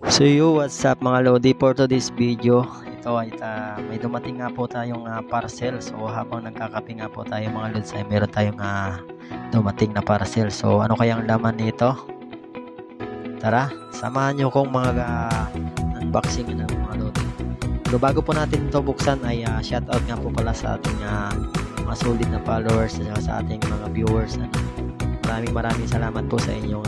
So what's up mga Lodi, for today's video, ito ay may dumating nga po tayong parcel. So habang nagkakape nga po tayo mga Lods ay meron tayong dumating na parcel. So ano kayang laman nito? Tara, samahan nyo kong mga unboxing ng mga Lodi. So bago po natin ito buksan ay shoutout nga po pala sa ating mga solid na followers at sa ating mga viewers. Maraming salamat po sa inyong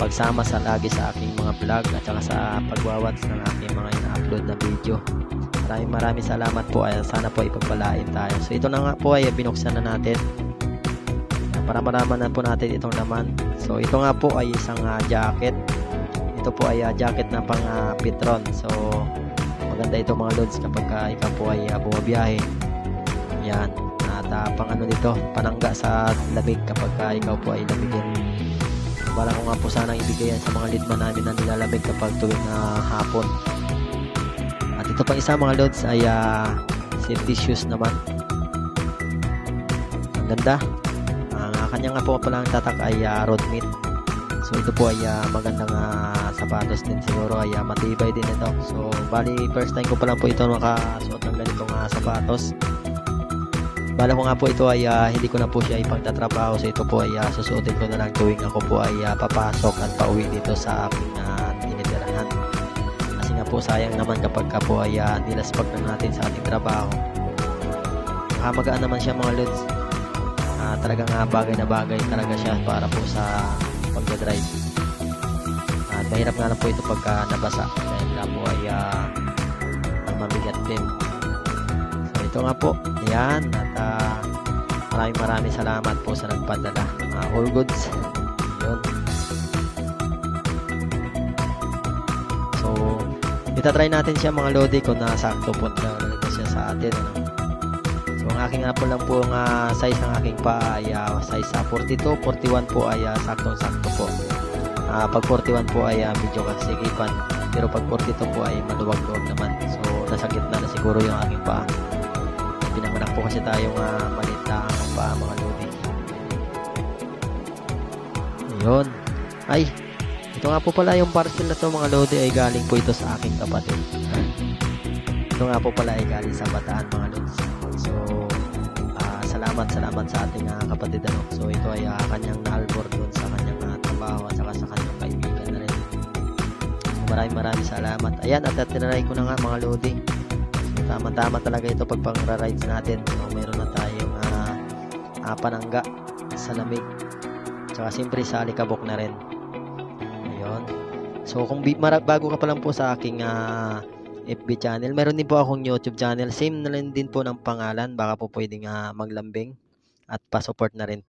pagsama sa lagi sa aking mga vlog at saka sa pagwawats ng aking mga ina-upload na video. Maraming salamat po. Sana po ipagpalain tayo. So ito na nga po ay binuksan na natin para malaman na po natin itong laman. So ito nga po ay isang jacket. Ito po ay jacket na pang Petron. So maganda ito mga Lods kapag ikaw po ay bumabiyahe. Yan. At pang ano dito, panangga sa lamig kapag ikaw po ay lamigin. Para ko nga po sanang ibigay yan sa mga lidman namin na nilalamig kapag tuwing hapon. At ito pang isa mga Lods ay safety shoes naman. Ang ganda. Kanya nga po palang tatak ay road meat. So ito po ay magandang sapatos din, siguro ay matibay din ito. So bali first time ko pa lang po ito makasuot ng ganitong sapatos. Bala ko nga po ito ay hindi ko na po siya ipagtatrabaho. So ito po ay susuotin ko na lang tuwing ako po ay papasok at pauwi dito sa aking tinitirahan. Kasi nga po sayang naman kapag po ay nilaspag na natin sa ating trabaho. Magaan naman siya mga Lods. Talagang bagay na bagay talaga siya para po sa pagdadrive. At mahirap nga lang po ito pagka nabasa dahil nga po ay mabigat din. Ito nga po, yan, at maraming salamat po sa nagpadala. All goods, yun. So itatry natin siya mga Lodi kung nasakto po talaga siya sa atin, ano? So ang aking po lang po size ng aking paa ay size 42, 41 po ay saktong-sakto po. Pag 41 po ay medyo kasigipan, pero pag 42 po ay maluwag-luwag naman. So nasa gitna na siguro yung aking paa. Pinanganak po kasi tayong maliit na pa mga Lodi. Ayun. Ay, ito nga po pala yung parcel na to mga Lodi ay galing po ito sa aking kapatid. Ito nga po pala ay galing sa Bataan mga Lods. So salamat sa ating kapatid, ano. So ito ay kanyang naalbor doon sa kanyang trabaho at saka sa kanyang kaibigan na rin. So, maraming salamat. Ayan, at tinry ko na nga mga Lodi. Tama-tama talaga ito pag pang-rides natin. So meron na tayong panangga sa lamig. Tsaka siyempre sa alikabok na rin. Ayun. So kung bago ka pa lang po sa aking FB channel, meron din po akong YouTube channel. Same na rin din po ng pangalan. Baka po pwedeng maglambing at pa-support na rin.